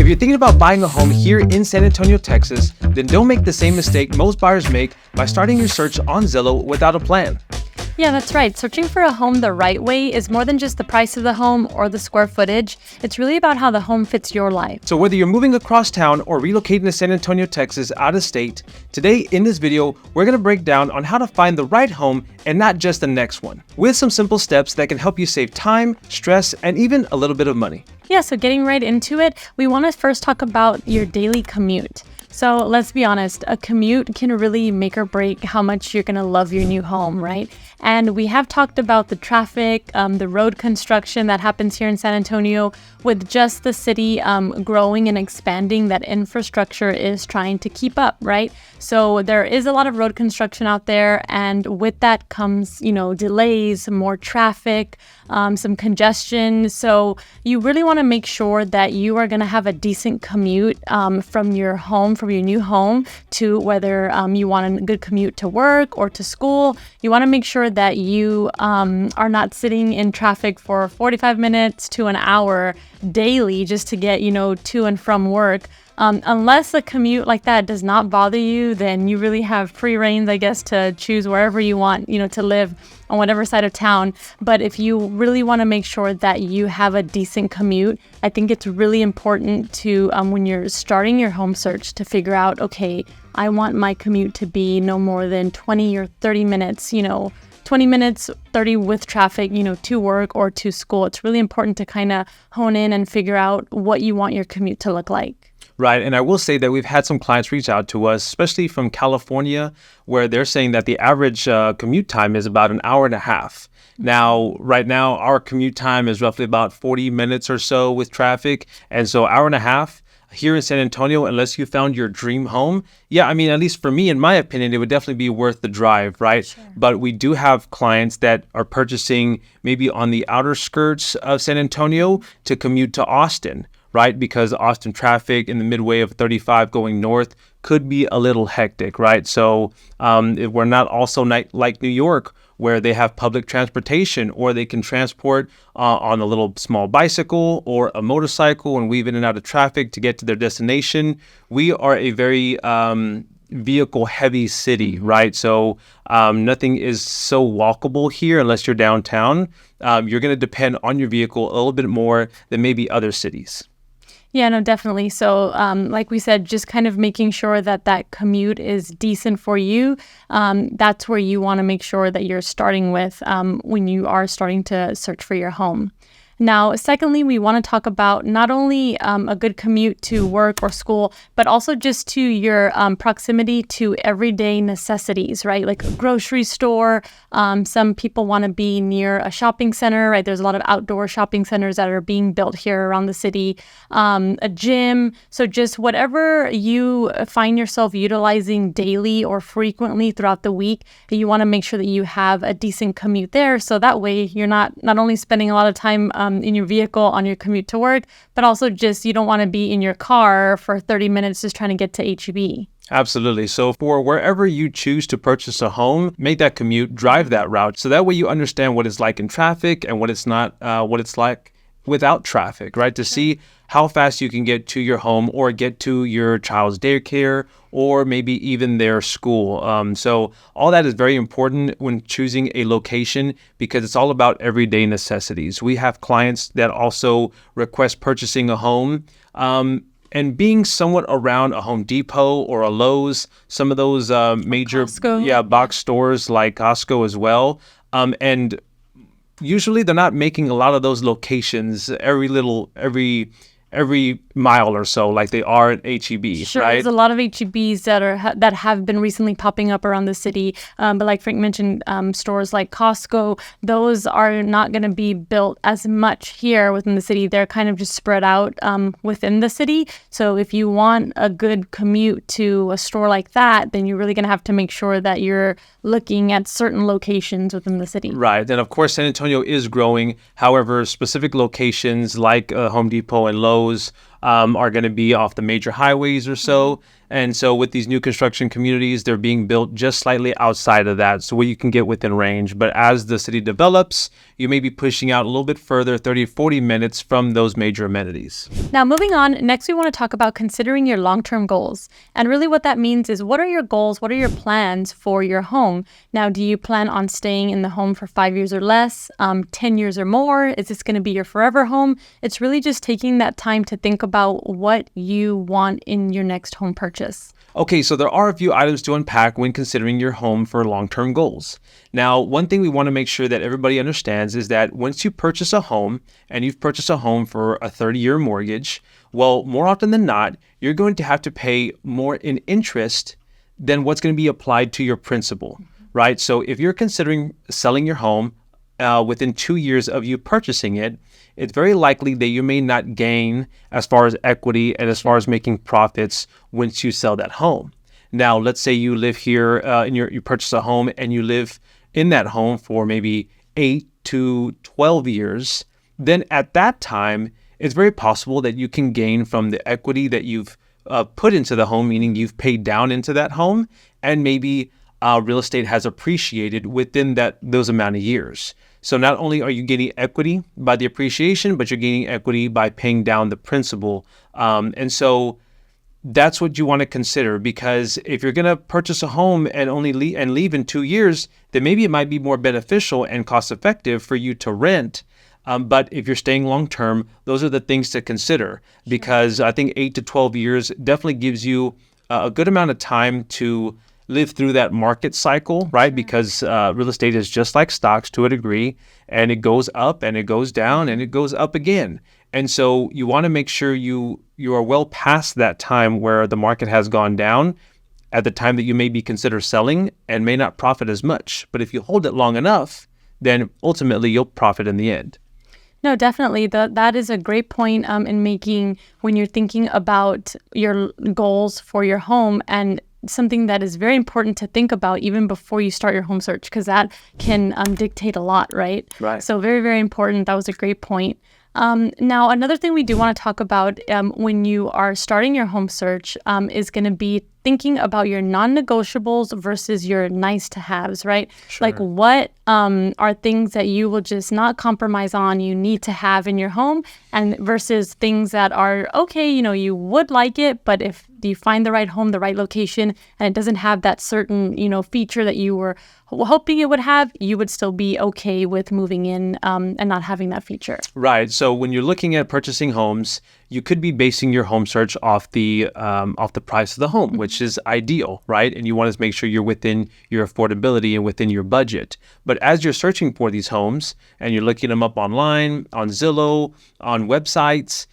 If you're thinking about buying a home here in San Antonio, Texas, then don't make the same mistake most buyers make by starting your search on Zillow without a plan. Yeah, that's right. Searching for a home the right way is more than just the price of the home or the square footage. It's really about how the home fits your life. So whether you're moving across town or relocating to San Antonio, Texas, out of state, today in this video, we're going to break down on how to find the right home and not just the next one, with some simple steps that can help you save time, stress, and even a little bit of money. Yeah, so getting right into it, we want to first talk about your daily commute. So let's be honest, a commute can really make or break how much you're going to love your new home, right? And we have talked about the traffic, the road construction that happens here in San Antonio. With just the city growing and expanding, that infrastructure is trying to keep up, right? So there is a lot of road construction out there, and with that comes, delays, more traffic, some congestion. So you really want to make sure that you are going to have a decent commute from your home, from your new home, to whether you want a good commute to work or to school. You want to make sure that you are not sitting in traffic for 45 minutes to an hour daily just to get, to and from work. Unless a commute like that does not bother you, then you really have free reins, I guess, to choose wherever you want, to live on whatever side of town. But if you really want to make sure that you have a decent commute, I think it's really important to, when you're starting your home search, to figure out, okay, I want my commute to be no more than 20 or 30 minutes, 20 minutes, 30 with traffic, to work or to school. It's really important to kind of hone in and figure out what you want your commute to look like. Right. And I will say that we've had some clients reach out to us, especially from California, where they're saying that the average commute time is about an hour and a half. Now, right now, our commute time is roughly about 40 minutes or so with traffic. And so hour and a half here in San Antonio, unless you found your dream home. Yeah, I mean, at least for me, in my opinion, it would definitely be worth the drive, right? Sure. But we do have clients that are purchasing maybe on the outer skirts of San Antonio to commute to Austin, right? Because Austin traffic in the midway of 35 going north could be a little hectic, right? So if we're not also like New York, where they have public transportation, or they can transport on a little small bicycle or a motorcycle and weave in and out of traffic to get to their destination. We are a very vehicle heavy city, right? So nothing is so walkable here unless you're downtown. You're going to depend on your vehicle a little bit more than maybe other cities. Yeah, no, definitely. So like we said, just kind of making sure that commute is decent for you. That's where you want to make sure that you're starting with when you are starting to search for your home. Now, secondly, we want to talk about not only a good commute to work or school, but also just to your proximity to everyday necessities, right? Like a grocery store. Some people want to be near a shopping center, right? There's a lot of outdoor shopping centers that are being built here around the city. A gym. So just whatever you find yourself utilizing daily or frequently throughout the week, you want to make sure that you have a decent commute there. So that way you're not only spending a lot of time in your vehicle on your commute to work, but also just you don't want to be in your car for 30 minutes just trying to get to H-E-B. Absolutely. So for wherever you choose to purchase a home, make that commute, drive that route. So that way you understand what it's like in traffic and what it's not, what it's like without traffic, right? To see how fast you can get to your home or get to your child's daycare or maybe even their school. So all that is very important when choosing a location because it's all about everyday necessities. We have clients that also request purchasing a home and being somewhat around a Home Depot or a Lowe's, some of those major box stores like Costco as well. And usually they're not making a lot of those locations every mile or so like they are at H-E-B, sure, right? There's a lot of H-E-Bs that have been recently popping up around the city. But like Frank mentioned, stores like Costco, those are not going to be built as much here within the city. They're kind of just spread out within the city. So if you want a good commute to a store like that, then you're really going to have to make sure that you're looking at certain locations within the city. Right. And of course, San Antonio is growing. However, specific locations like Home Depot and Lowe's are going to be off the major highways or so. And so with these new construction communities, they're being built just slightly outside of that, so where you can get within range. But as the city develops, you may be pushing out a little bit further, 30, 40 minutes from those major amenities. Now, moving on, next we want to talk about considering your long-term goals. And really what that means is, what are your goals? What are your plans for your home? Now, do you plan on staying in the home for 5 years or less, 10 years or more? Is this going to be your forever home? It's really just taking that time to think about what you want in your next home purchase. Okay, so there are a few items to unpack when considering your home for long-term goals. Now, one thing we want to make sure that everybody understands is that once you purchase a home, and you've purchased a home for a 30-year mortgage, well, more often than not, you're going to have to pay more in interest than what's going to be applied to your principal, right? So if you're considering selling your home within 2 years of you purchasing it, it's very likely that you may not gain as far as equity and as far as making profits once you sell that home. Now, let's say you live here and you purchase a home and you live in that home for maybe 8 to 12 years. Then at that time, it's very possible that you can gain from the equity that you've put into the home, meaning you've paid down into that home, and maybe real estate has appreciated within those amount of years. So not only are you gaining equity by the appreciation, but you're gaining equity by paying down the principal. And so that's what you want to consider, because if you're going to purchase a home and only leave in 2 years, then maybe it might be more beneficial and cost effective for you to rent. But if you're staying long term, those are the things to consider, because I think 8 to 12 years definitely gives you a good amount of time to live through that market cycle, right? Because real estate is just like stocks to a degree, and it goes up and it goes down and it goes up again. And so you want to make sure you are well past that time where the market has gone down at the time that you may be considered selling and may not profit as much. But if you hold it long enough, then ultimately you'll profit in the end. No, definitely. That is a great point in making when you're thinking about your goals for your home, and something that is very important to think about even before you start your home search, because that can dictate a lot, right? Right. So very, very important. That was a great point. Now, another thing we do want to talk about when you are starting your home search is going to be thinking about your non-negotiables versus your nice-to-haves, right? Sure. Like, what are things that you will just not compromise on, you need to have in your home, and versus things that are, okay, you would like it, but if you find the right home, the right location, and it doesn't have that certain, feature that you were hoping it would have, you would still be okay with moving in and not having that feature. Right. So when you're looking at purchasing homes, you could be basing your home search off the price of the home, which is ideal, right? And you want to make sure you're within your affordability and within your budget. But as you're searching for these homes and you're looking them up online, on Zillow, on websites,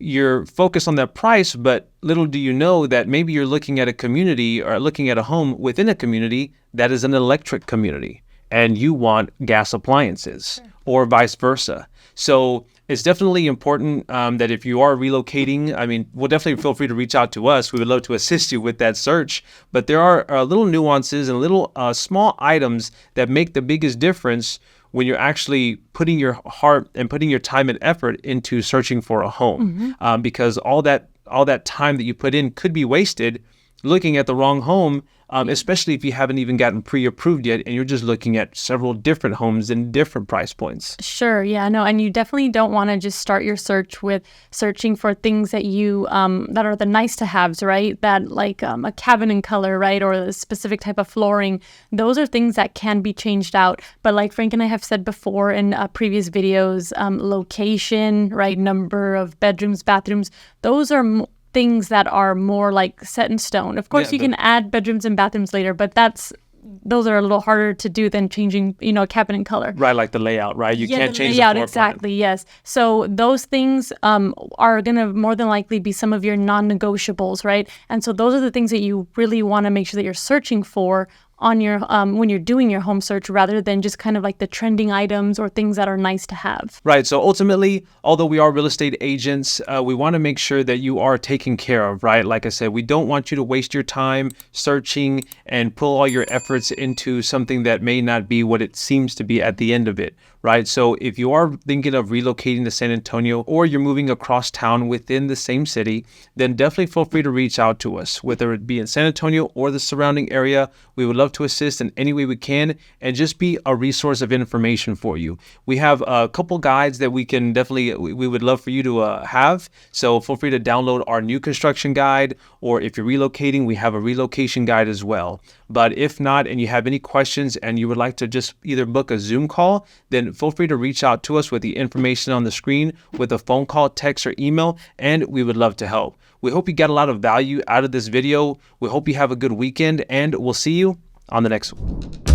you're focused on that price, but little do you know that maybe you're looking at a community or looking at a home within a community that is an electric community, and you want gas appliances, or vice versa. So it's definitely important that if you are relocating, we'll definitely feel free to reach out to us. We would love to assist you with that search. But there are little nuances and little small items that make the biggest difference when you're actually putting your heart and putting your time and effort into searching for a home, because all that time that you put in could be wasted looking at the wrong home, especially if you haven't even gotten pre-approved yet and you're just looking at several different homes in different price points. Sure. Yeah, no. And you definitely don't want to just start your search with searching for things that you that are the nice to haves, right? That like a cabin color, right? Or a specific type of flooring. Those are things that can be changed out. But like Frank and I have said before in previous videos, location, right? Number of bedrooms, bathrooms, those are things that are more like set in stone. Of course, you can add bedrooms and bathrooms later, but those are a little harder to do than changing, a cabinet color. Right, like the layout, right? You can't change the layout, floor exactly, plan. yes. So those things are going to more than likely be some of your non-negotiables, right? And so those are the things that you really want to make sure that you're searching for on your when you're doing your home search, rather than just kind of like the trending items or things that are nice to have. Right. So ultimately, although we are real estate agents, we want to make sure that you are taken care of, right? Like I said, we don't want you to waste your time searching and pull all your efforts into something that may not be what it seems to be at the end of it, right? So if you are thinking of relocating to San Antonio, or you're moving across town within the same city, then definitely feel free to reach out to us, whether it be in San Antonio or the surrounding area. We would love to assist in any way we can and just be a resource of information for you. We have a couple guides that we would love for you to have. So feel free to download our new construction guide, or if you're relocating, we have a relocation guide as well. But if not, and you have any questions and you would like to just either book a Zoom call, then feel free to reach out to us with the information on the screen with a phone call, text, or email, and we would love to help. We hope you get a lot of value out of this video. We hope you have a good weekend, and we'll see you on the next one.